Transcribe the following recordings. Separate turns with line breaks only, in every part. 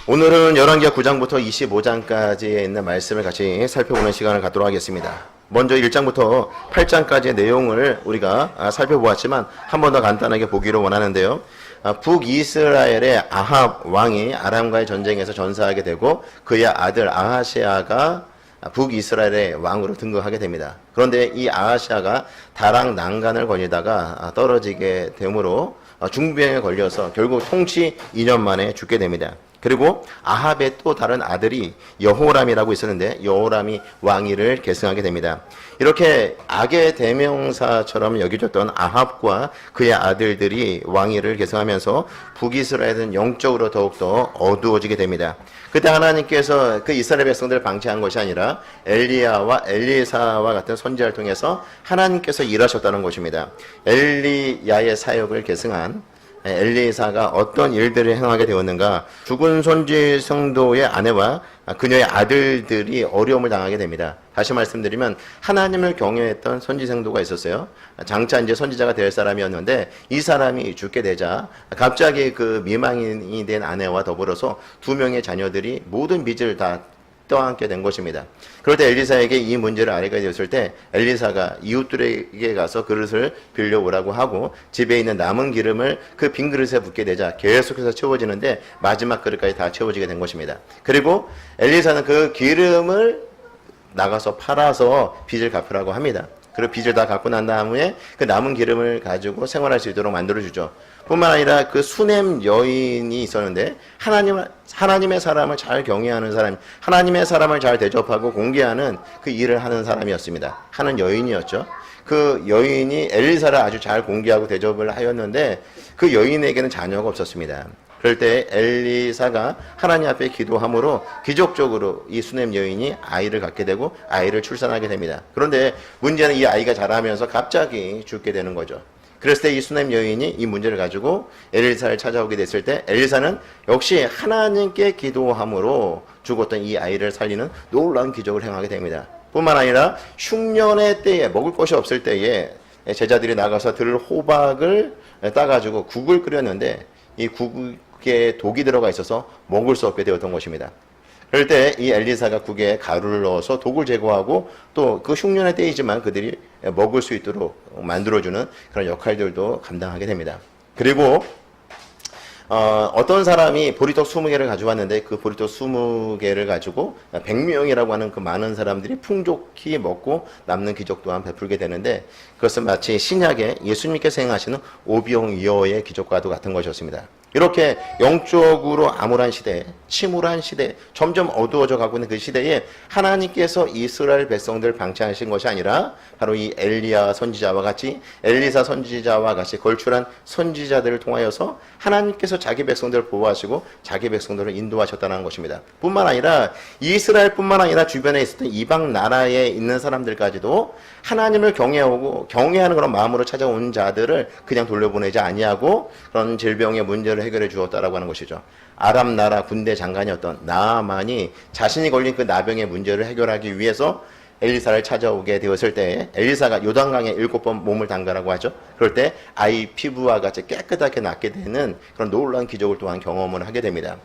오늘은 열왕기하 9장부터 25장까지에 있는 말씀을 같이 살펴보는 시간을 갖도록 하겠습니다. 먼저 1장부터 8장까지의 내용을 우리가 살펴보았지만 한 번 더 간단하게 보기를 원하는데요. 북이스라엘의 아합 왕이 아람과의 전쟁에서 전사하게 되고 그의 아들 아하시아가 북이스라엘의 왕으로 등극하게 됩니다. 그런데 이 아하시아가 다락 난간을 거니다가 떨어지게 되므로 중병에 걸려서 결국 통치 2년 만에 죽게 됩니다. 그리고 아합의 또 다른 아들이 여호람이라고 있었는데 여호람이 왕위를 계승하게 됩니다. 이렇게 악의 대명사처럼 여겨졌던 아합과 그의 아들들이 왕위를 계승하면서 북이스라엘은 영적으로 더욱더 어두워지게 됩니다. 그때 하나님께서 그 이스라엘 백성들을 방치한 것이 아니라 엘리야와 엘리사와 같은 선지자를 통해서 하나님께서 일하셨다는 것입니다. 엘리야의 사역을 계승한 엘리사가 어떤 일들을 행하게 되었는가? 죽은 선지 성도의 아내와 그녀의 아들들이 어려움을 당하게 됩니다. 다시 말씀드리면 하나님을 경외했던 선지 성도가 있었어요. 장차 이제 선지자가 될 사람이었는데 이 사람이 죽게 되자 갑자기 그 미망인이 된 아내와 더불어서 두 명의 자녀들이 모든 빚을 다 떠안게 된 것입니다. 그럴 때 엘리사에게 이 문제를 알게 되었을 때 엘리사가 이웃들에게 가서 그릇을 빌려오라고 하고 집에 있는 남은 기름을 그 빈 그릇에 붓게 되자 계속해서 채워지는데 마지막 그릇까지 다 채워지게 된 것입니다. 그리고 엘리사는 그 기름을 나가서 팔아서 빚을 갚으라고 합니다. 그리고 빚을 다 갚고 난 다음에 그 남은 기름을 가지고 생활할 수 있도록 만들어주죠. 뿐만 아니라 그 수넴 여인이 있었는데 하나님의 사람을 잘 경외하는 사람, 하나님의 사람을 잘 대접하고 공개하는 그 일을 하는 사람이었습니다. 하는 여인이었죠. 그 여인이 엘리사를 아주 잘 공개하고 대접을 하였는데 그 여인에게는 자녀가 없었습니다. 그럴 때 엘리사가 하나님 앞에 기도함으로 기적적으로 이 수넴 여인이 아이를 갖게 되고 아이를 출산하게 됩니다. 그런데 문제는 이 아이가 자라면서 갑자기 죽게 되는 거죠. 그랬을 때 이 수넴 여인이 이 문제를 가지고 엘리사를 찾아오게 됐을 때 엘리사는 역시 하나님께 기도함으로 죽었던 이 아이를 살리는 놀라운 기적을 행하게 됩니다. 뿐만 아니라 흉년의 때에 먹을 것이 없을 때에 제자들이 나가서 들 호박을 따가지고 국을 끓였는데 이 국에 독이 들어가 있어서 먹을 수 없게 되었던 것입니다. 그럴 때 이 엘리사가 국에 가루를 넣어서 독을 제거하고 또 그 흉년의 때이지만 그들이 먹을 수 있도록 만들어주는 그런 역할들도 감당하게 됩니다. 그리고 어떤 사람이 보리떡 20개를 가져왔는데 그 보리떡 20개를 가지고 100명이라고 하는 그 많은 사람들이 풍족히 먹고 남는 기적 또한 베풀게 되는데 그것은 마치 신약에 예수님께서 행하시는 오병이어의 기적과도 같은 것이었습니다. 이렇게 영적으로 암울한 시대, 침울한 시대, 점점 어두워져 가고 있는 그 시대에 하나님께서 이스라엘 백성들을 방치하신 것이 아니라 바로 이 엘리야 선지자와 같이 엘리사 선지자와 같이 걸출한 선지자들을 통하여서 하나님께서 자기 백성들을 보호하시고 자기 백성들을 인도하셨다는 것입니다. 뿐만 아니라 이스라엘뿐만 아니라 주변에 있었던 이방 나라에 있는 사람들까지도 하나님을 경외하는 그런 마음으로 찾아온 자들을 그냥 돌려보내지 아니하고 그런 질병의 문제를 해결해 주었다라고 하는 것이죠. 아람 나라 군대 장관이었던 나아만이 자신이 걸린 그 나병의 문제를 해결하기 위해서 엘리사를 찾아오게 되었을 때 엘리사가 요단강에 7번 몸을 담가라고 하죠. 그럴 때 아이 피부와 같이 깨끗하게 낫게 되는 그런 놀라운 기적을 또한 경험을 하게 됩니다.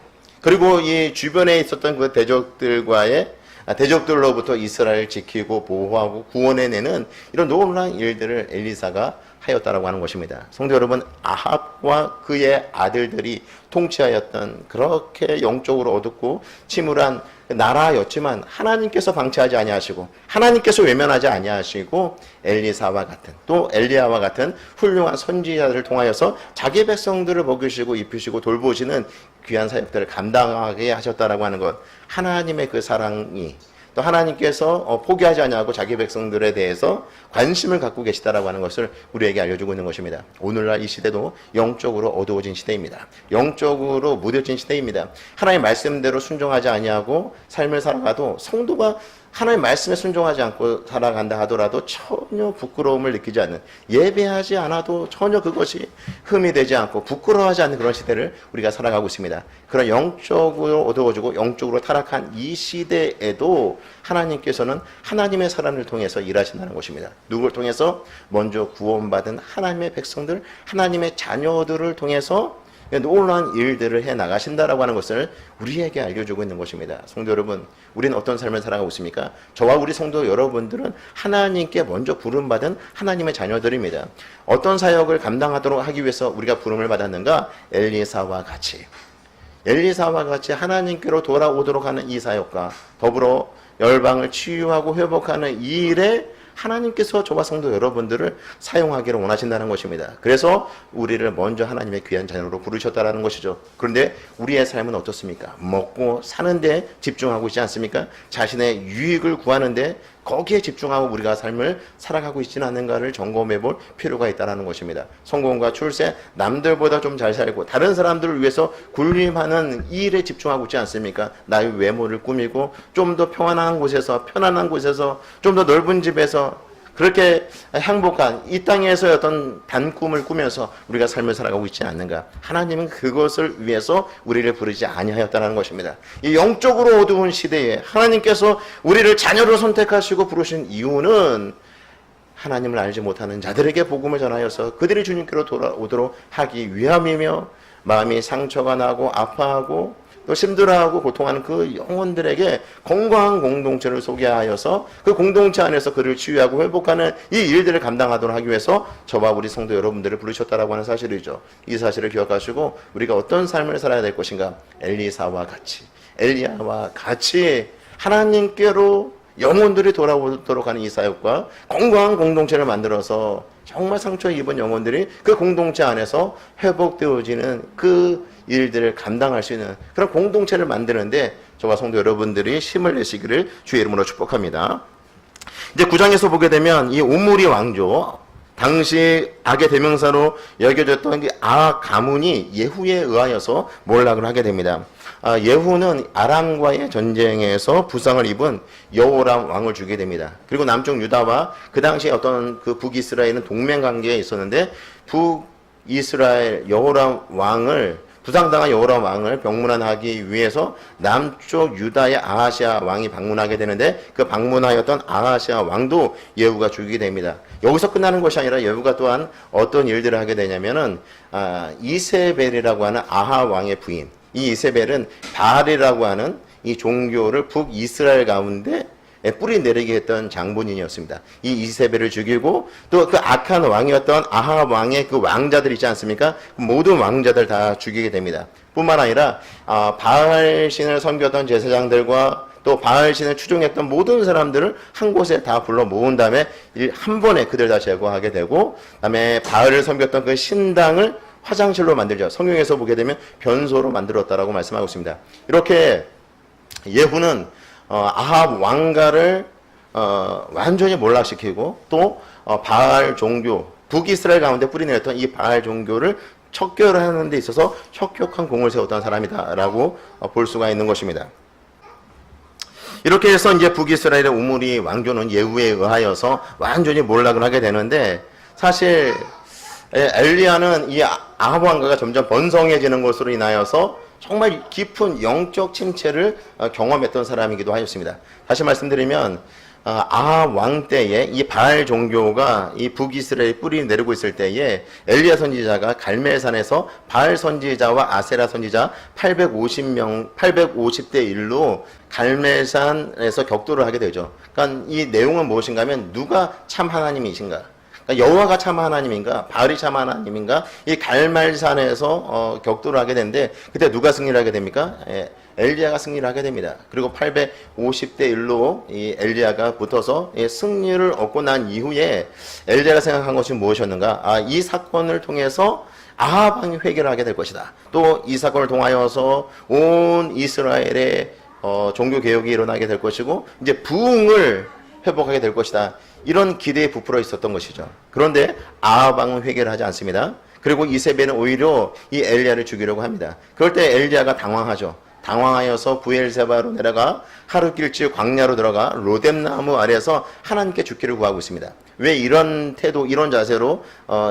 그리고 이 주변에 있었던 그 대적들로부터 이스라엘을 지키고 보호하고 구원해내는 이런 놀라운 일들을 엘리사가 하였다라고 하는 것입니다. 성도 여러분, 아합과 그의 아들들이 통치하였던 그렇게 영적으로 어둡고 침울한 나라였지만 하나님께서 방치하지 아니하시고 하나님께서 외면하지 아니하시고 엘리사와 같은 또 엘리야와 같은 훌륭한 선지자들을 통하여서 자기 백성들을 먹이시고 입히시고 돌보시는 귀한 사역들을 감당하게 하셨다라고 하는 것, 하나님의 그 사랑이 또 하나님께서 포기하지 아니하고 자기 백성들에 대해서 관심을 갖고 계시다라고 하는 것을 우리에게 알려주고 있는 것입니다. 오늘날 이 시대도 영적으로 어두워진 시대입니다. 영적으로 무뎌진 시대입니다. 하나님의 말씀대로 순종하지 아니하고 삶을 살아가도 성도가 하나님의 말씀에 순종하지 않고 살아간다 하더라도 전혀 부끄러움을 느끼지 않는, 예배하지 않아도 전혀 그것이 흠이 되지 않고 부끄러워하지 않는 그런 시대를 우리가 살아가고 있습니다. 그런 영적으로 어두워지고 영적으로 타락한 이 시대에도 하나님께서는 하나님의 사람을 통해서 일하신다는 것입니다. 누구를 통해서? 먼저 구원받은 하나님의 백성들, 하나님의 자녀들을 통해서 놀라운 일들을 해 나가신다라고 하는 것을 우리에게 알려주고 있는 것입니다. 성도 여러분, 우리는 어떤 삶을 살아가고 있습니까? 저와 우리 성도 여러분들은 하나님께 먼저 부름받은 하나님의 자녀들입니다. 어떤 사역을 감당하도록 하기 위해서 우리가 부름을 받았는가? 엘리사와 같이 하나님께로 돌아오도록 하는 이 사역과 더불어 열방을 치유하고 회복하는 이 일에 하나님께서 저와 성도 여러분들을 사용하기를 원하신다는 것입니다. 그래서 우리를 먼저 하나님의 귀한 자녀로 부르셨다는 것이죠. 그런데 우리의 삶은 어떻습니까? 먹고 사는데 집중하고 있지 않습니까? 자신의 유익을 구하는데 거기에 집중하고 우리가 삶을 살아가고 있지는 않는가를 점검해 볼 필요가 있다는 것입니다. 성공과 출세, 남들보다 좀 잘 살고 다른 사람들을 위해서 군림하는 이 일에 집중하고 있지 않습니까? 나의 외모를 꾸미고 좀 더 편안한 곳에서 좀 더 넓은 집에서 그렇게 행복한 이 땅에서 어떤 단꿈을 꾸면서 우리가 삶을 살아가고 있지 않는가? 하나님은 그것을 위해서 우리를 부르지 아니하였다는 것입니다. 이 영적으로 어두운 시대에 하나님께서 우리를 자녀로 선택하시고 부르신 이유는 하나님을 알지 못하는 자들에게 복음을 전하여서 그들이 주님께로 돌아오도록 하기 위함이며, 마음이 상처가 나고 아파하고 또 힘들어하고 고통하는 그 영혼들에게 건강한 공동체를 소개하여서 그 공동체 안에서 그를 치유하고 회복하는 이 일들을 감당하도록 하기 위해서 저와 우리 성도 여러분들을 부르셨다라고 하는 사실이죠. 이 사실을 기억하시고 우리가 어떤 삶을 살아야 될 것인가? 엘리야와 같이 하나님께로 영혼들이 돌아오도록 하는 이 사역과 건강한 공동체를 만들어서 정말 상처 입은 영혼들이 그 공동체 안에서 회복되어지는 그 일들을 감당할 수 있는 그런 공동체를 만드는데 저와 성도 여러분들이 힘을 내시기를 주의 이름으로 축복합니다. 이제 9장에서 보게 되면 이 옴므리 왕조, 당시 악의 대명사로 여겨졌던 아 가문이 예후에 의하여서 몰락을 하게 됩니다. 예후는 아람과의 전쟁에서 부상을 입은 여호람 왕을 죽게 됩니다. 그리고 남쪽 유다와 그 당시에 어떤 그 북이스라엘은 동맹 관계에 있었는데 북이스라엘 여호람 왕을 부상당한 여호람 왕을 병문안하기 위해서 남쪽 유다의 아하시아 왕이 방문하게 되는데 그 방문하였던 아하시아 왕도 예후가 죽이게 됩니다. 여기서 끝나는 것이 아니라 예후가 또한 어떤 일들을 하게 되냐면은 이세벨이라고 하는 아하 왕의 부인, 이 이세벨은 바알이라고 하는 이 종교를 북이스라엘 가운데 뿌리 내리게 했던 장본인이었습니다. 이 이세벨을 죽이고 또 그 악한 왕이었던 아하 왕의 그 왕자들 있지 않습니까? 모든 왕자들 다 죽이게 됩니다. 뿐만 아니라 바알 신을 섬겼던 제사장들과 또 바알 신을 추종했던 모든 사람들을 한 곳에 다 불러 모은 다음에 한 번에 그들 다 제거하게 되고, 그다음에 바알을 섬겼던 그 신당을 화장실로 만들죠. 성경에서 보게 되면 변소로 만들었다라고 말씀하고 있습니다. 이렇게 예후는 아합 왕가를 완전히 몰락시키고 또 바알 종교, 북이스라엘 가운데 뿌리내렸던 이 바알 종교를 척결하는 데 있어서 혁혁한 공을 세웠던 사람이다라고 볼 수가 있는 것입니다. 이렇게 해서 이제 북이스라엘의 우므리 왕조는 예후에 의하여서 완전히 몰락을 하게 되는데, 사실 엘리야는 이 아합 왕가가 점점 번성해지는 것으로 인하여서 정말 깊은 영적 침체를 경험했던 사람이기도 하였습니다. 다시 말씀드리면 아합 왕 때에 이 바알 종교가 이 북이스라엘 뿌리 내리고 있을 때에 엘리야 선지자가 갈멜산에서 바알 선지자와 아세라 선지자 850대 1로 갈멜산에서 격돌을 하게 되죠. 그러니까 이 내용은 무엇인가 하면 누가 참 하나님이신가? 여호와가 참 하나님인가, 바알이 참 하나님인가, 이 갈멜산에서 격돌을 하게 되는데 그때 누가 승리를 하게 됩니까? 엘리야가 승리를 하게 됩니다. 그리고 850대 1로 이 엘리야가 붙어서 승리를 얻고 난 이후에 엘리야가 생각한 것이 무엇이었는가? 이 사건을 통해서 아합 왕이 회개를 하게 될 것이다. 또 이 사건을 통하여서 온 이스라엘의 종교 개혁이 일어나게 될 것이고 이제 부흥을 회복하게 될 것이다. 이런 기대에 부풀어 있었던 것이죠. 그런데 아합 왕은 회개를 하지 않습니다. 그리고 이세벨은 오히려 이 엘리야를 죽이려고 합니다. 그럴 때 엘리야가 당황하죠. 당황하여서 부엘세바로 내려가 하룻길집 광야로 들어가 로뎀나무 아래에서 하나님께 죽기를 구하고 있습니다. 왜 이런 태도, 이런 자세로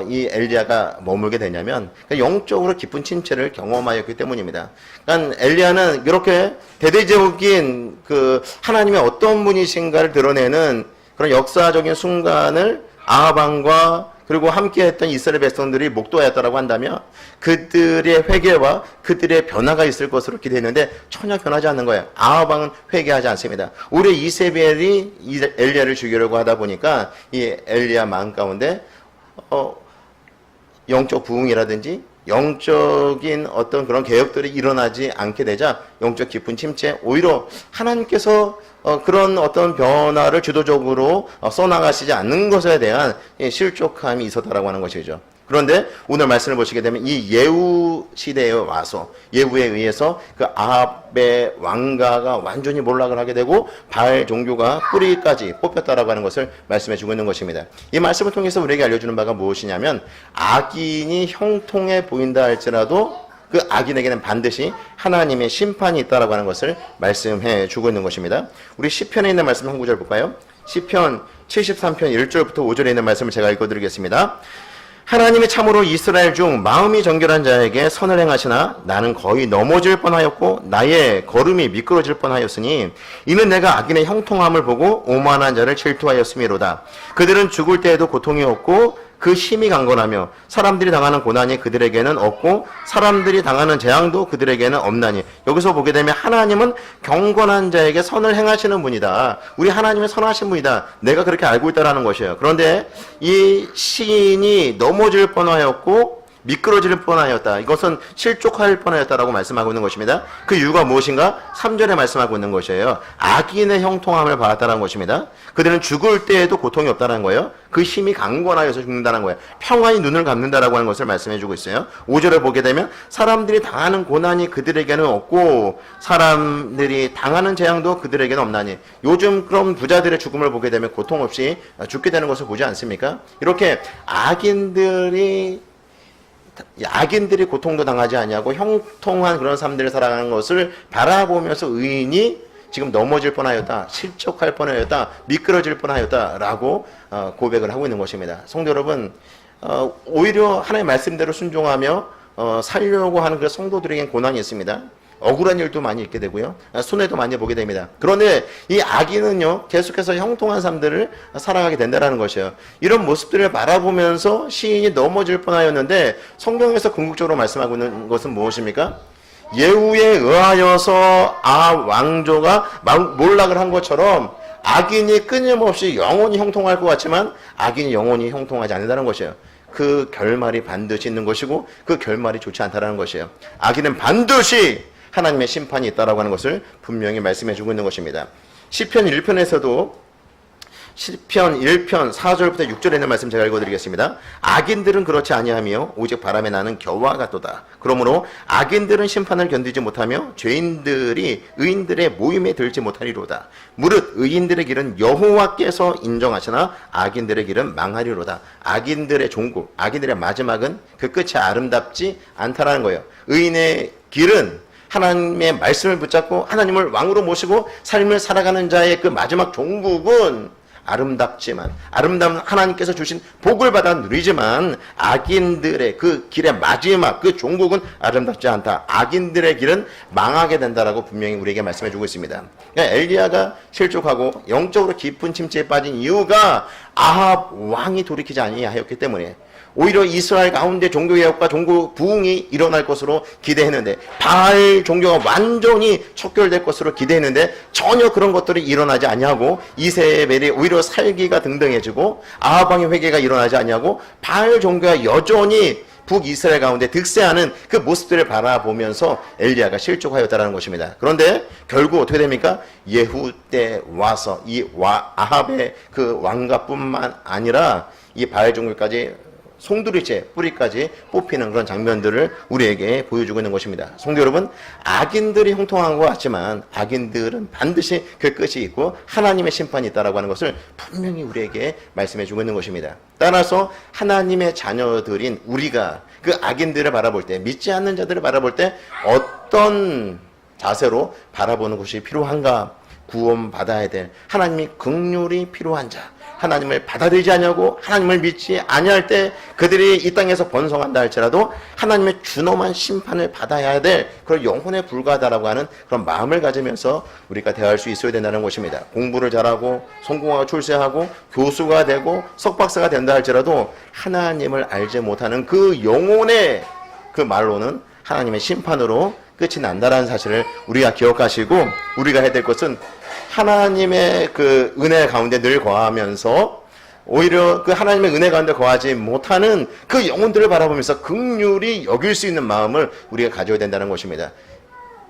이 엘리야가 머물게 되냐면 영적으로 깊은 침체를 경험하였기 때문입니다. 그러니까 엘리야는 이렇게 대대적인 그 하나님의 어떤 분이신가를 드러내는 그런 역사적인 순간을 아합 왕과 그리고 함께했던 이스라엘 백성들이 목도하였다라고 한다면 그들의 회개와 그들의 변화가 있을 것으로 기대했는데 전혀 변하지 않는 거예요. 아합 왕은 회개하지 않습니다. 오히려 이세벨이 엘리야를 죽이려고 하다 보니까 이 엘리야 마음 가운데 영적 부흥이라든지 영적인 어떤 그런 개혁들이 일어나지 않게 되자 영적 깊은 침체, 오히려 하나님께서 그런 어떤 변화를 주도적으로 써나가시지 않는 것에 대한 실족함이 있었다라고 하는 것이죠. 그런데 오늘 말씀을 보시게 되면 이 예후 시대에 와서 예후에 의해서 그 아합의 왕가가 완전히 몰락을 하게 되고 바알 종교가 뿌리까지 뽑혔다라고 하는 것을 말씀해 주고 있는 것입니다. 이 말씀을 통해서 우리에게 알려주는 바가 무엇이냐면 악인이 형통해 보인다 할지라도 그 악인에게는 반드시 하나님의 심판이 있다라고 하는 것을 말씀해 주고 있는 것입니다. 우리 시편에 있는 말씀 한 구절 볼까요? 시편 73편 1절부터 5절에 있는 말씀을 제가 읽어드리겠습니다. 하나님이 참으로 이스라엘 중 마음이 정결한 자에게 선을 행하시나 나는 거의 넘어질 뻔하였고 나의 걸음이 미끄러질 뻔하였으니 이는 내가 악인의 형통함을 보고 오만한 자를 질투하였음이로다. 그들은 죽을 때에도 고통이 없고 그 힘이 강건하며 사람들이 당하는 고난이 그들에게는 없고 사람들이 당하는 재앙도 그들에게는 없나니. 여기서 보게 되면 하나님은 경건한 자에게 선을 행하시는 분이다. 우리 하나님은 선하신 분이다. 내가 그렇게 알고 있다라는 것이에요. 그런데 이 시인이 넘어질 뻔하였고 미끄러질 뻔하였다. 이것은 실족할 뻔하였다라고 말씀하고 있는 것입니다. 그 이유가 무엇인가? 3절에 말씀하고 있는 것이에요. 악인의 형통함을 받았다는 것입니다. 그들은 죽을 때에도 고통이 없다는 거예요. 그 힘이 강건하여서 죽는다는 거예요. 평안히 눈을 감는다라고 하는 것을 말씀해 주고 있어요. 5절을 보게 되면 사람들이 당하는 고난이 그들에게는 없고 사람들이 당하는 재앙도 그들에게는 없나니. 요즘 그런 부자들의 죽음을 보게 되면 고통 없이 죽게 되는 것을 보지 않습니까? 이렇게 악인들이 고통도 당하지 아니하고 형통한 그런 삶들을 살아가는 것을 바라보면서 의인이 지금 넘어질 뻔하였다, 실족할 뻔하였다, 미끄러질 뻔하였다 라고 고백을 하고 있는 것입니다. 성도 여러분, 오히려 하나님의 말씀대로 순종하며 살려고 하는 그 성도들에겐 고난이 있습니다. 억울한 일도 많이 있게 되고요. 손해도 많이 보게 됩니다. 그런데 이 악인은요, 계속해서 형통한 삶들을 살아가게 된다는 것이에요. 이런 모습들을 바라보면서 시인이 넘어질 뻔하였는데 성경에서 궁극적으로 말씀하고 있는 것은 무엇입니까? 예후에 의하여서 아합 왕조가 몰락을 한 것처럼 악인이 끊임없이 영원히 형통할 것 같지만 악인이 영원히 형통하지 않는다는 것이에요. 그 결말이 반드시 있는 것이고 그 결말이 좋지 않다는 것이에요. 악인은 반드시 하나님의 심판이 있다라고 하는 것을 분명히 말씀해 주고 있는 것입니다. 시편 1편에서도 시편 1편 4절부터 6절에 있는 말씀 제가 읽어드리겠습니다. 악인들은 그렇지 아니하며 오직 바람에 나는 겨와 같도다. 그러므로 악인들은 심판을 견디지 못하며 죄인들이 의인들의 모임에 들지 못하리로다. 무릇 의인들의 길은 여호와께서 인정하시나 악인들의 길은 망하리로다. 악인들의 종국, 악인들의 마지막은 그 끝이 아름답지 않다라는 거예요. 의인의 길은 하나님의 말씀을 붙잡고 하나님을 왕으로 모시고 삶을 살아가는 자의 그 마지막 종국은 아름답지만, 아름다운 하나님께서 주신 복을 받아 누리지만 악인들의 그 길의 마지막 그 종국은 아름답지 않다. 악인들의 길은 망하게 된다라고 분명히 우리에게 말씀해 주고 있습니다. 그러니까 엘리야가 실족하고 영적으로 깊은 침체에 빠진 이유가 아합 왕이 돌이키지 아니하였기 때문에, 오히려 이스라엘 가운데 종교개혁과 종교 부흥이 일어날 것으로 기대했는데, 바알 종교가 완전히 척결될 것으로 기대했는데 전혀 그런 것들이 일어나지 아니하고 이세벨이 오히려 살기가 등등해지고 아합 왕의 회개가 일어나지 아니하고 바알 종교가 여전히 북이스라엘 가운데 득세하는 그 모습들을 바라보면서 엘리야가 실족하였다는 것입니다. 그런데 결국 어떻게 됩니까? 예후 때 와서 이 아합의 그 왕가뿐만 아니라 이 바알 종교까지 송두리째 뿌리까지 뽑히는 그런 장면들을 우리에게 보여주고 있는 것입니다. 성도 여러분, 악인들이 형통한 것 같지만 악인들은 반드시 그 끝이 있고 하나님의 심판이 있다라고 하는 것을 분명히 우리에게 말씀해 주고 있는 것입니다. 따라서 하나님의 자녀들인 우리가 그 악인들을 바라볼 때, 믿지 않는 자들을 바라볼 때 어떤 자세로 바라보는 것이 필요한가? 구원받아야 될 하나님이 긍휼이 필요한 자, 하나님을 받아들이지 아니하고 하나님을 믿지 아니할 때 그들이 이 땅에서 번성한다 할지라도 하나님의 준엄한 심판을 받아야 될 그런 영혼에 불과하다라고 하는 그런 마음을 가지면서 우리가 대할 수 있어야 된다는 것입니다. 공부를 잘하고 성공하고 출세하고 교수가 되고 석박사가 된다 할지라도 하나님을 알지 못하는 그 영혼의 그 말로는 하나님의 심판으로 끝이 난다라는 사실을 우리가 기억하시고, 우리가 해야 될 것은 하나님의 그 은혜 가운데 늘 거하면서 오히려 그 하나님의 은혜 가운데 거하지 못하는 그 영혼들을 바라보면서 긍휼히 여길 수 있는 마음을 우리가 가져야 된다는 것입니다.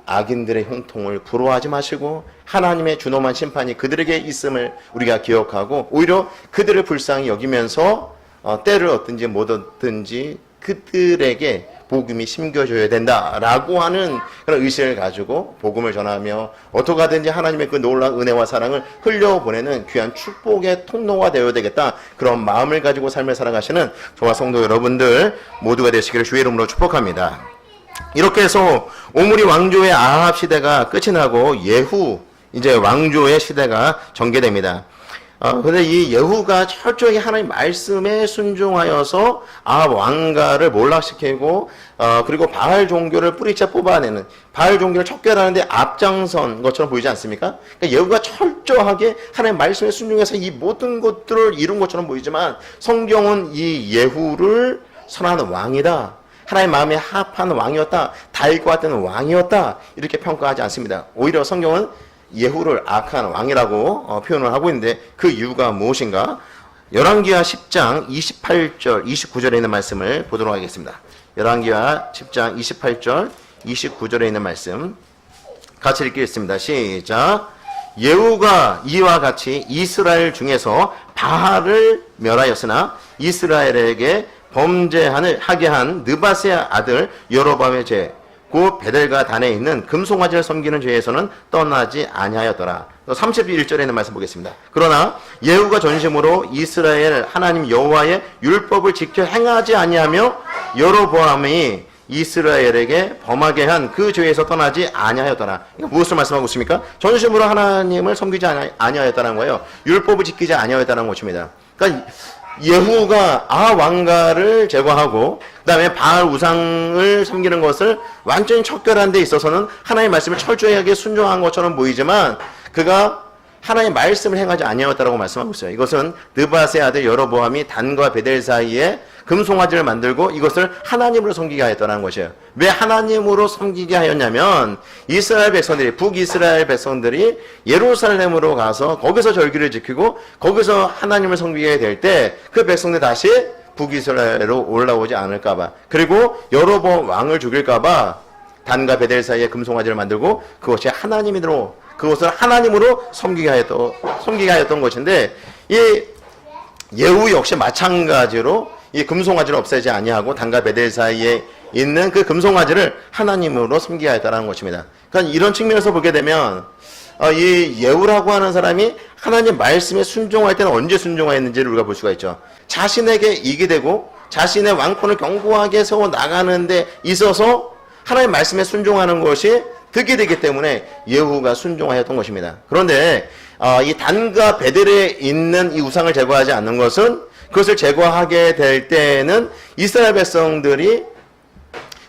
악인들의 형통을 부러워하지 마시고 하나님의 준엄한 심판이 그들에게 있음을 우리가 기억하고 오히려 그들을 불쌍히 여기면서 때를 얻든지 못 얻든지 그들에게 복음이 심겨줘야 된다라고 하는 그런 의식을 가지고 복음을 전하며 어떻게 하든지 하나님의 그 놀라운 은혜와 사랑을 흘려보내는 귀한 축복의 통로가 되어야 되겠다, 그런 마음을 가지고 삶을 살아가시는 저와 성도 여러분들 모두가 되시기를 주의 이름으로 축복합니다. 이렇게 해서 오므리 왕조의 아합 시대가 끝이 나고 예후 이제 왕조의 시대가 전개됩니다. 근데 이 예후가 철저히 하나님 말씀에 순종하여서 아합 왕가를 몰락시키고 그리고 바알 종교를 뿌리째 뽑아내는, 바알 종교를 척결하는데 앞장선 것처럼 보이지 않습니까? 그러니까 예후가 철저하게 하나님 말씀에 순종해서 이 모든 것들을 이룬 것처럼 보이지만 성경은 이 예후를 선하는 왕이다, 하나님 마음에 합한 왕이었다, 다윗과 같은 왕이었다, 이렇게 평가하지 않습니다. 오히려 성경은 예후를 악한 왕이라고 표현을 하고 있는데 그 이유가 무엇인가? 열왕기하 10장 28절 29절에 있는 말씀을 보도록 하겠습니다. 열왕기하 10장 28절 29절에 있는 말씀 같이 읽겠습니다. 시작. 예후가 이와 같이 이스라엘 중에서 바알을 멸하였으나 이스라엘에게 범죄하게 한 느바세의 아들 여로보암의 죄 곧 베델과 단에 있는 금송아지를 섬기는 죄에서는 떠나지 아니하였더라. 31절에 있는 말씀 보겠습니다. 그러나 예후가 전심으로 이스라엘 하나님 여호와의 율법을 지켜 행하지 아니하며 여로보암이 이스라엘에게 범하게 한 그 죄에서 떠나지 아니하였더라. 무엇을 말씀하고 있습니까? 전심으로 하나님을 섬기지 아니하였다는 거예요. 율법을 지키지 아니하였다는 것입니다. 그러니까 예후가 아합 왕가를 제거하고 그다음에 바알 우상을 섬기는 것을 완전히 척결한 데 있어서는 하나님의 말씀을 철저하게 순종한 것처럼 보이지만 그가 하나님의 말씀을 행하지 아니하였다라고 말씀하고 있어요. 이것은 느바세 아들 여로보암이 단과 베델 사이에 금송아지를 만들고 이것을 하나님으로 섬기게 하였다는 것이에요. 왜 하나님으로 섬기게 하였냐면 이스라엘 백성들이, 북이스라엘 백성들이 예루살렘으로 가서 거기서 절기를 지키고 거기서 하나님을 섬기게 될 때 그 백성들 다시 북이스라엘로 올라오지 않을까봐, 그리고 여로보암 왕을 죽일까봐 단과 베델 사이에 금송아지를 만들고 그것이 하나님으로, 그것을 하나님으로 섬기게 하였던 것인데, 이 예후 역시 마찬가지로 이 금송아지를 없애지 아니하고 단과 베델 사이에 있는 그 금송아지를 하나님으로 섬기게 하였다는 것입니다. 그러니까 이런 측면에서 보게 되면 이 예후라고 하는 사람이 하나님 말씀에 순종할 때는 언제 순종하였는지를 우리가 볼 수가 있죠. 자신에게 이익이 되고 자신의 왕권을 견고하게 세워 나가는 데 있어서 하나님 말씀에 순종하는 것이 득이 되기 때문에 예후가 순종하였던 것입니다. 그런데 이 단과 베델에 있는 이 우상을 제거하지 않는 것은, 그것을 제거하게 될 때는 이스라엘 백성들이,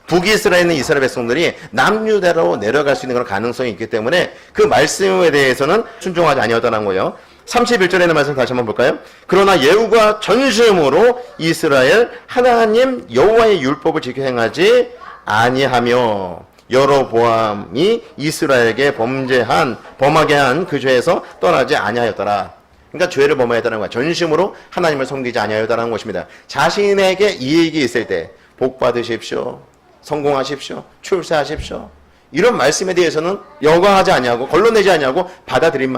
북이스라엘에 있는 이스라엘 백성들이 남유다로 내려갈 수 있는 그런 가능성이 있기 때문에 그 말씀에 대해서는 순종하지 아니었다는 거예요. 31절에 있는 말씀 다시 한번 볼까요? 그러나 예후가 전심으로 이스라엘 하나님 여호와의 율법을 지켜 행하지 아니하며 여로보암이 이스라엘에게 범하게 한 그 죄에서 떠나지 아니하였더라. 그러니까 죄를 범하였다는 거야. 전심으로 하나님을 섬기지 아니하였다는 것입니다. 자신에게 이익이 있을 때 복 받으십시오, 성공하십시오, 출세하십시오, 이런 말씀에 대해서는 여과하지 아니하고 걸러내지 아니하고 받아들인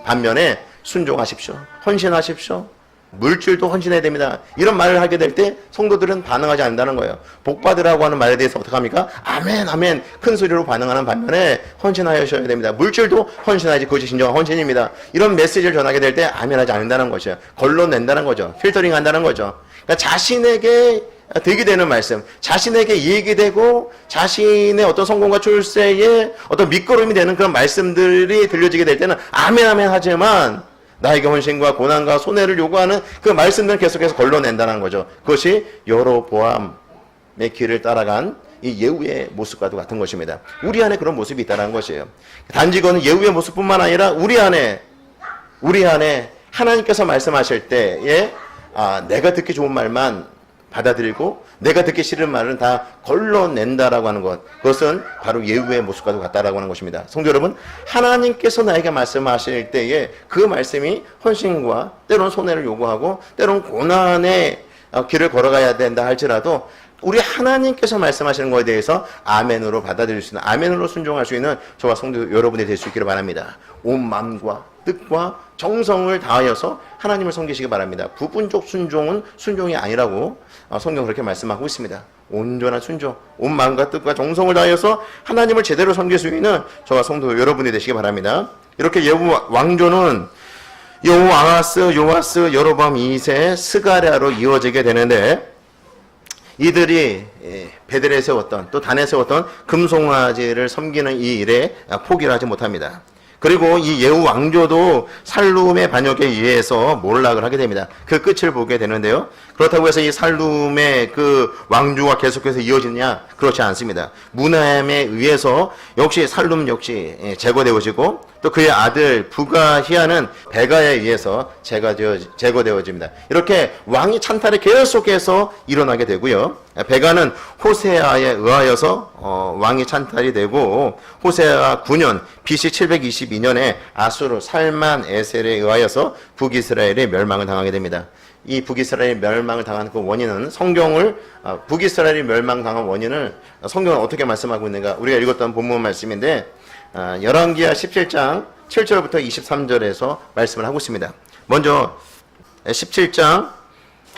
반면에 순종하십시오, 헌신하십시오, 물질도 헌신해야 됩니다, 이런 말을 하게 될 때 성도들은 반응하지 않는다는 거예요. 복 받으라고 하는 말에 대해서 어떻게 합니까? 아멘 아멘 큰 소리로 반응하는 반면에 헌신하셔야 됩니다. 물질도 헌신하지, 그것이 진정한 헌신입니다. 이런 메시지를 전하게 될 때 아멘하지 않는다는 것이에요. 걸러낸다는 거죠. 필터링 한다는 거죠. 그러니까 자신에게 득이 되는 말씀, 자신에게 이익이 되고 자신의 어떤 성공과 출세에 어떤 밑거름이 되는 그런 말씀들이 들려지게 될 때는 아멘 아멘 하지만 나에게 헌신과 고난과 손해를 요구하는 그 말씀들을 계속해서 걸러낸다는 거죠. 그것이 여로보암의 길을 따라간 이 예후의 모습과도 같은 것입니다. 우리 안에 그런 모습이 있다는 것이에요. 단지 그건 예후의 모습뿐만 아니라 우리 안에 하나님께서 말씀하실 때에 내가 듣기 좋은 말만 받아들이고 내가 듣기 싫은 말은 다 걸러낸다라고 하는 것, 그것은 바로 예후의 모습과도 같다라고 하는 것입니다. 성도 여러분, 하나님께서 나에게 말씀하실 때에 그 말씀이 헌신과 때로는 손해를 요구하고 때로는 고난의 길을 걸어가야 된다 할지라도 우리 하나님께서 말씀하시는 것에 대해서 아멘으로 받아들일 수 있는, 아멘으로 순종할 수 있는 저와 성도 여러분이 될 수 있기를 바랍니다. 온 마음과 뜻과 정성을 다하여서 하나님을 섬기시기 바랍니다. 부분적 순종은 순종이 아니라고 성경은 그렇게 말씀하고 있습니다. 온전한 순종, 온 마음과 뜻과 정성을 다하여서 하나님을 제대로 섬길 수 있는 저와 성도 여러분이 되시기 바랍니다. 이렇게 예후 왕조는 여호아하스, 요아스, 여로보암 2세, 스가랴로 이어지게 되는데, 이들이 베델에 세웠던, 또 단에 세웠던 금송아지를 섬기는 이 일에 포기를 하지 못합니다. 그리고 이 예후 왕조도 살룸의 반역에 의해서 몰락을 하게 됩니다. 그 끝을 보게 되는데요. 그렇다고 해서 이 살룸의 그 왕조가 계속해서 이어지느냐? 그렇지 않습니다. 무나임에 의해서 역시 살룸 역시 제거되어지고, 또 그의 아들 부가히아는 베가에 의해서 제거되어집니다. 이렇게 왕이 찬탈이 계속해서 일어나게 되고요. 베가는 호세아에 의하여서 왕이 찬탈이 되고, 호세아 9년 BC 722년에 아수르 살만 에셀에 의하여서 북이스라엘이 멸망을 당하게 됩니다. 이 북이스라엘이 멸망을 당한 그 원인은 북이스라엘이 멸망당한 원인을 성경은 어떻게 말씀하고 있는가? 우리가 읽었던 본문 말씀인데, 열왕기하 17장 7절부터 23절에서 말씀을 하고 있습니다. 먼저 17장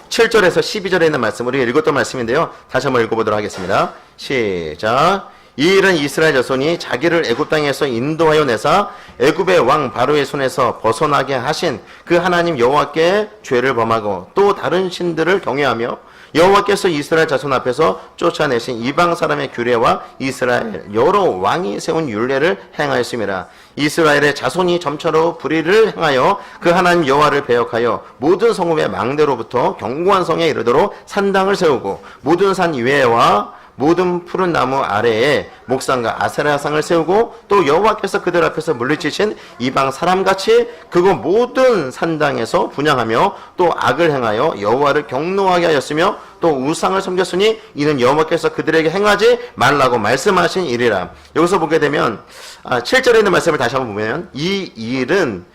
7절에서 12절에 있는 말씀, 우리가 읽었던 말씀인데요. 다시 한번 읽어보도록 하겠습니다. 시작. 이 일은 이스라엘 자손이 자기를 애굽 땅에서 인도하여 내사 애굽의 왕 바로의 손에서 벗어나게 하신 그 하나님 여호와께 죄를 범하고 또 다른 신들을 경외하며 여호와께서 이스라엘 자손 앞에서 쫓아내신 이방 사람의 규례와 이스라엘 여러 왕이 세운 율례를 행하였습니다. 이스라엘의 자손이 점차로 불의를 행하여 그 하나님 여호와를 배역하여 모든 성읍의 망대로부터 견고한 성에 이르도록 산당을 세우고 모든 산 이외와 모든 푸른 나무 아래에 목상과 아세라상을 세우고 또 여호와께서 그들 앞에서 물리치신 이방 사람같이 그곳 모든 산당에서 분향하며 또 악을 행하여 여호와를 경노하게 하였으며 또 우상을 섬겼으니 이는 여호와께서 그들에게 행하지 말라고 말씀하신 일이라. 여기서 보게 되면 7절에 있는 말씀을 다시 한번 보면 이 일은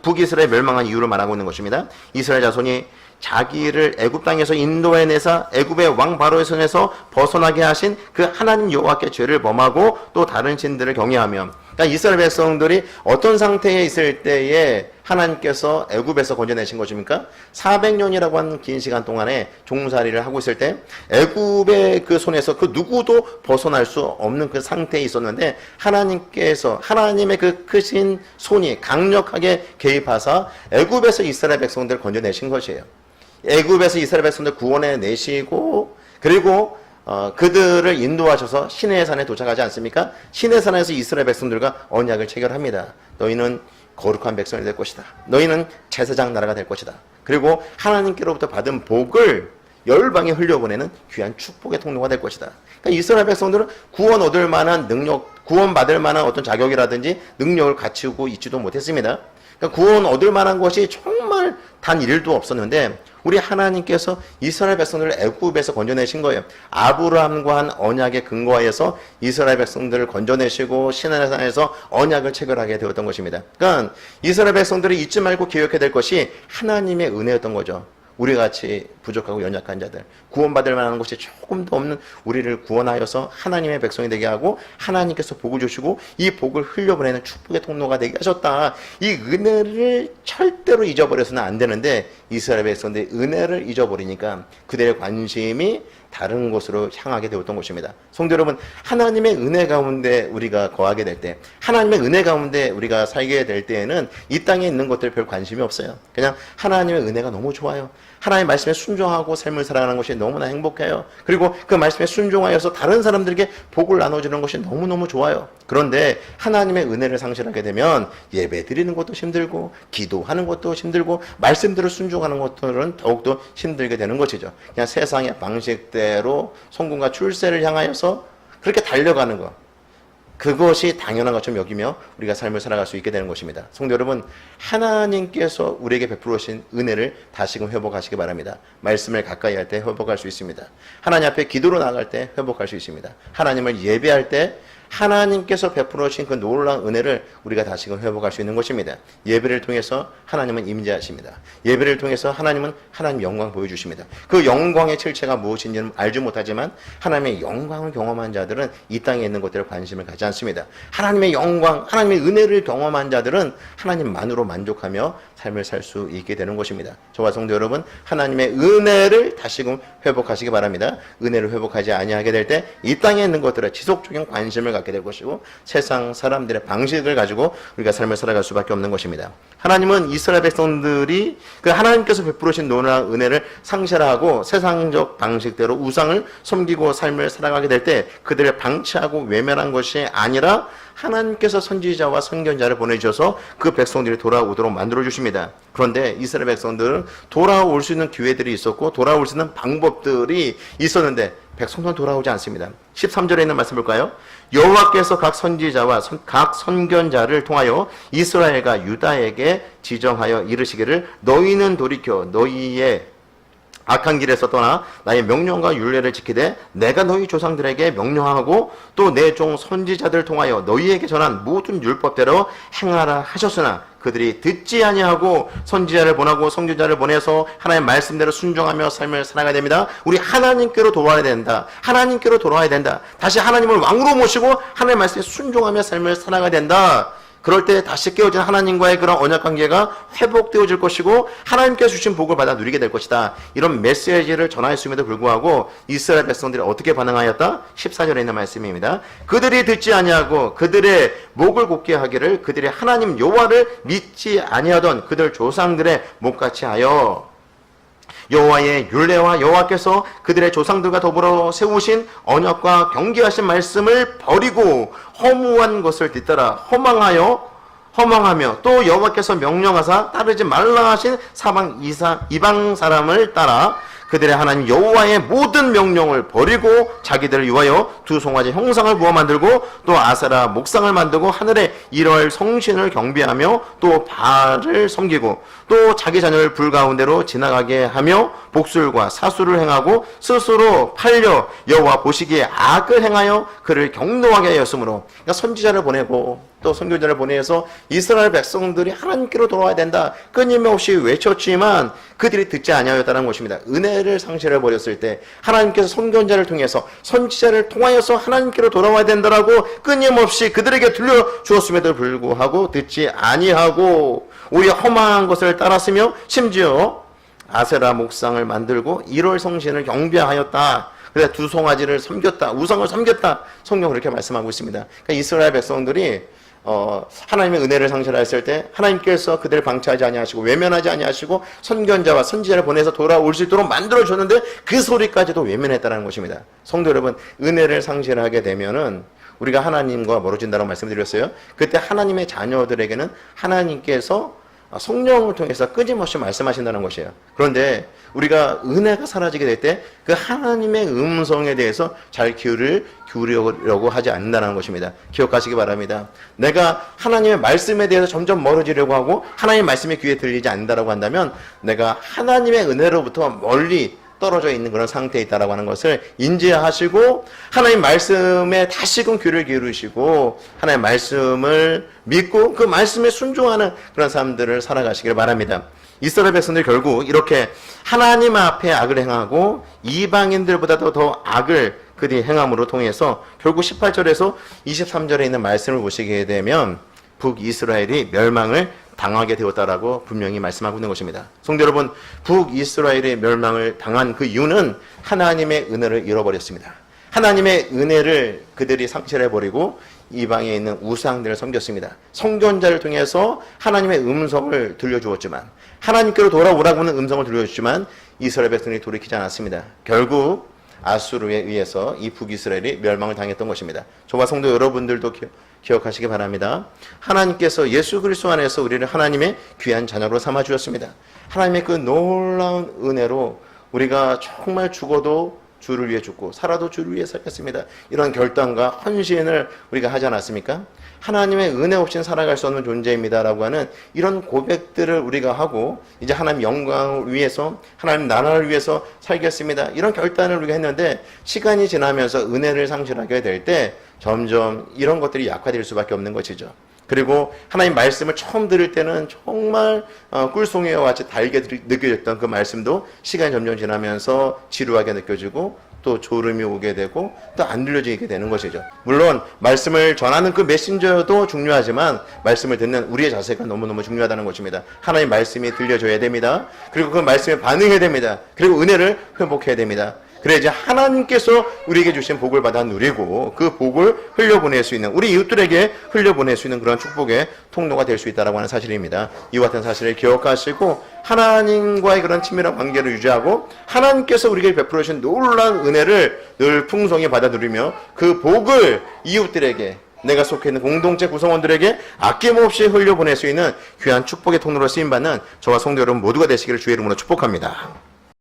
북이스라엘 멸망한 이유를 말하고 있는 것입니다. 이스라엘 자손이 자기를 애굽 땅에서 인도해내사 애굽의 왕 바로의 손에서 벗어나게 하신 그 하나님 여호와께 죄를 범하고 또 다른 신들을 경외하며, 그러니까 이스라엘 백성들이 어떤 상태에 있을 때에 하나님께서 애굽에서 건져내신 것입니까? 400년이라고 하는 긴 시간 동안에 종살이를 하고 있을 때 애굽의 그 손에서 그 누구도 벗어날 수 없는 그 상태에 있었는데 하나님께서 하나님의 그 크신 손이 강력하게 개입하사 애굽에서 이스라엘 백성들을 건져내신 것이에요. 애굽에서 이스라엘 백성들 구원해 내시고, 그리고 그들을 인도하셔서 시내의 산에 도착하지 않습니까? 시내의 산에서 이스라엘 백성들과 언약을 체결합니다. 너희는 거룩한 백성이 될 것이다. 너희는 제사장 나라가 될 것이다. 그리고 하나님께로부터 받은 복을 열방에 흘려보내는 귀한 축복의 통로가 될 것이다. 그러니까 이스라엘 백성들은 구원 얻을 만한 능력, 구원받을 만한 어떤 자격이라든지 능력을 갖추고 있지도 못했습니다. 그러니까 구원 얻을 만한 것이 정말 단 1도 없었는데 우리 하나님께서 이스라엘 백성들을 애굽에서 건져내신 거예요. 아브라함과 한 언약에 근거하여서 이스라엘 백성들을 건져내시고 시내산에서 언약을 체결하게 되었던 것입니다. 그러니까 이스라엘 백성들이 잊지 말고 기억해야 될 것이 하나님의 은혜였던 거죠. 우리같이 부족하고 연약한 자들, 구원받을 만한 것이 조금도 없는 우리를 구원하여서 하나님의 백성이 되게 하고 하나님께서 복을 주시고 이 복을 흘려보내는 축복의 통로가 되게 하셨다. 이 은혜를 절대로 잊어버려서는 안 되는데 이스라엘 백성들이 은혜를 잊어버리니까 그들의 관심이 다른 곳으로 향하게 되었던 것입니다. 성도 여러분, 하나님의 은혜 가운데 우리가 거하게 될 때, 하나님의 은혜 가운데 우리가 살게 될 때에는 이 땅에 있는 것들 별 관심이 없어요. 그냥 하나님의 은혜가 너무 좋아요. 하나님의 말씀에 순종 순종하고 삶을 살아가는 것이 너무나 행복해요. 그리고 그 말씀에 순종하여서 다른 사람들에게 복을 나눠주는 것이 너무너무 좋아요. 그런데 하나님의 은혜를 상실하게 되면 예배 드리는 것도 힘들고 기도하는 것도 힘들고 말씀대로 순종하는 것들은 더욱더 힘들게 되는 것이죠. 그냥 세상의 방식대로 성공과 출세를 향하여서 그렇게 달려가는 것, 그것이 당연한 것처럼 여기며 우리가 삶을 살아갈 수 있게 되는 것입니다. 성도 여러분, 하나님께서 우리에게 베풀어 주신 은혜를 다시금 회복하시기 바랍니다. 말씀을 가까이 할 때 회복할 수 있습니다. 하나님 앞에 기도로 나아갈 때 회복할 수 있습니다. 하나님을 예배할 때 하나님께서 베풀어 주신 그 놀라운 은혜를 우리가 다시금 회복할 수 있는 것입니다. 예배를 통해서 하나님은 임재하십니다. 예배를 통해서 하나님은 하나님 영광 보여주십니다. 그 영광의 실체가 무엇인지는 알지 못하지만 하나님의 영광을 경험한 자들은 이 땅에 있는 것들에 관심을 가지 않습니다. 하나님의 영광, 하나님의 은혜를 경험한 자들은 하나님만으로 만족하며 삶을 살 수 있게 되는 것입니다. 저와 성도 여러분, 하나님의 은혜를 다시금 회복하시기 바랍니다. 은혜를 회복하지 아니하게 될 때 이 땅에 있는 것들에 지속적인 관심을 갖게 될 것이고 세상 사람들의 방식을 가지고 우리가 삶을 살아갈 수밖에 없는 것입니다. 하나님은 이스라엘 백성들이 그 하나님께서 베풀으신 놀라운 은혜를 상실하고 세상적 방식대로 우상을 섬기고 삶을 살아가게 될 때 그들을 방치하고 외면한 것이 아니라 하나님께서 선지자와 선견자를 보내주셔서 그 백성들이 돌아오도록 만들어주십니다. 그런데 이스라엘 백성들은 돌아올 수 있는 기회들이 있었고 돌아올 수 있는 방법들이 있었는데 백성들은 돌아오지 않습니다. 13절에 있는 말씀 볼까요? 여호와께서 각 선지자와 각 선견자를 통하여 이스라엘과 유다에게 지정하여 이르시기를 너희는 돌이켜 너희의 악한 길에서 떠나 나의 명령과 율례를 지키되 내가 너희 조상들에게 명령하고 또 내 종 선지자들을 통하여 너희에게 전한 모든 율법대로 행하라 하셨으나 그들이 듣지 아니하고 선지자를 보내고 선지자를 보내서 하나님의 말씀대로 순종하며 삶을 살아가야 됩니다. 우리 하나님께로 돌아와야 된다. 하나님께로 돌아와야 된다. 다시 하나님을 왕으로 모시고 하나님의 말씀에 순종하며 삶을 살아가야 된다. 그럴 때 다시 깨어진 하나님과의 그런 언약 관계가 회복되어질 것이고 하나님께서 주신 복을 받아 누리게 될 것이다. 이런 메시지를 전하였음에도 불구하고 이스라엘 백성들이 어떻게 반응하였다? 14절에 있는 말씀입니다. 그들이 듣지 아니하고 그들의 목을 곧게 하기를 그들이 하나님 여호와를 믿지 아니하던 그들 조상들의 목같이 하여 여호와의 율례와 여호와께서 그들의 조상들과 더불어 세우신 언약과 경계하신 말씀을 버리고 허무한 것을 뒤따라 허망하며 또 여호와께서 명령하사 따르지 말라 하신 이방 사람을 따라 그들의 하나님 여호와의 모든 명령을 버리고 자기들을 위하여 두 송아지 형상을 부어 만들고 또 아세라 목상을 만들고 하늘에 이럴 성신을 경배하며 또 바알을 섬기고 또 자기 자녀를 불 가운데로 지나가게 하며 복술과 사수를 행하고 스스로 팔려 여호와 보시기에 악을 행하여 그를 경노하게 하였으므로 그러니까 선지자를 보내고 또 선교자를 보내서 이스라엘 백성들이 하나님께로 돌아와야 된다 끊임없이 외쳤지만 그들이 듣지 아니하였다는 것입니다. 은혜를 상실해 버렸을 때 하나님께서 선교자를 통해서 선지자를 통하여서 하나님께로 돌아와야 된다라고 끊임없이 그들에게 들려주었음에도 불구하고 듣지 아니하고 오히려 험한 것을 따랐으며 심지어 아세라 목상을 만들고 1월 성신을 경배하였다. 그래서 두 송아지를 섬겼다. 우상을 섬겼다. 성경은 그렇게 말씀하고 있습니다. 그러니까 이스라엘 백성들이 하나님의 은혜를 상실하였을 때 하나님께서 그들을 방치하지 아니하시고 외면하지 아니하시고 선견자와 선지자를 보내서 돌아올 수 있도록 만들어줬는데 그 소리까지도 외면했다는 것입니다. 성도 여러분, 은혜를 상실하게 되면은 우리가 하나님과 멀어진다고 말씀드렸어요. 그때 하나님의 자녀들에게는 하나님께서 성령을 통해서 끊임없이 말씀하신다는 것이에요. 그런데 우리가 은혜가 사라지게 될 때 그 하나님의 음성에 대해서 잘 기울이려고 하지 않는다는 것입니다. 기억하시기 바랍니다. 내가 하나님의 말씀에 대해서 점점 멀어지려고 하고 하나님의 말씀이 귀에 들리지 않는다고 한다면 내가 하나님의 은혜로부터 멀리 떨어져 있는 그런 상태에 있다라고 하는 것을 인지하시고 하나님 말씀에 다시금 귀를 기울이시고 하나님 말씀을 믿고 그 말씀에 순종하는 그런 삶들을 살아가시길 바랍니다. 이스라엘 백성들이 결국 이렇게 하나님 앞에 악을 행하고 이방인들보다도 더 악을 그들이 행함으로 통해서 결국 18절에서 23절에 있는 말씀을 보시게 되면 북이스라엘이 멸망을 당하게 되었다라고 분명히 말씀하고 있는 것입니다. 성도 여러분, 북이스라엘의 멸망을 당한 그 이유는 하나님의 은혜를 잃어버렸습니다. 하나님의 은혜를 그들이 상실해버리고 이방에 있는 우상들을 섬겼습니다. 선견자를 통해서 하나님의 음성을 들려주었지만, 하나님께로 돌아오라고 하는 음성을 들려주지만 이스라엘 백성이 돌이키지 않았습니다. 결국 아수르에 의해서 이 북이스라엘이 멸망을 당했던 것입니다. 저와 성도 여러분들도 기억하시기 바랍니다. 하나님께서 예수 그리스도 안에서 우리를 하나님의 귀한 자녀로 삼아 주셨습니다. 하나님의 그 놀라운 은혜로 우리가 정말 죽어도 주를 위해 죽고 살아도 주를 위해 살겠습니다. 이런 결단과 헌신을 우리가 하지 않았습니까? 하나님의 은혜 없이는 살아갈 수 없는 존재입니다라고 하는 이런 고백들을 우리가 하고 이제 하나님 영광을 위해서 하나님 나라를 위해서 살겠습니다. 이런 결단을 우리가 했는데 시간이 지나면서 은혜를 상실하게 될 때 점점 이런 것들이 약화될 수밖에 없는 것이죠. 그리고 하나님 말씀을 처음 들을 때는 정말 꿀송이와 같이 달게 느껴졌던 그 말씀도 시간이 점점 지나면서 지루하게 느껴지고 또 졸음이 오게 되고 또 안 들려지게 되는 것이죠. 물론 말씀을 전하는 그 메신저도 중요하지만 말씀을 듣는 우리의 자세가 너무너무 중요하다는 것입니다. 하나님 말씀이 들려줘야 됩니다. 그리고 그 말씀에 반응해야 됩니다. 그리고 은혜를 회복해야 됩니다. 그래야지 하나님께서 우리에게 주신 복을 받아 누리고 그 복을 흘려보낼 수 있는, 우리 이웃들에게 흘려보낼 수 있는 그런 축복의 통로가 될 수 있다는 사실입니다. 이와 같은 사실을 기억하시고 하나님과의 그런 친밀한 관계를 유지하고 하나님께서 우리에게 베풀어 주신 놀라운 은혜를 늘 풍성히 받아 누리며 그 복을 이웃들에게, 내가 속해 있는 공동체 구성원들에게 아낌없이 흘려보낼 수 있는 귀한 축복의 통로로 쓰임받는 저와 성도 여러분 모두가 되시기를 주의 이름으로 축복합니다.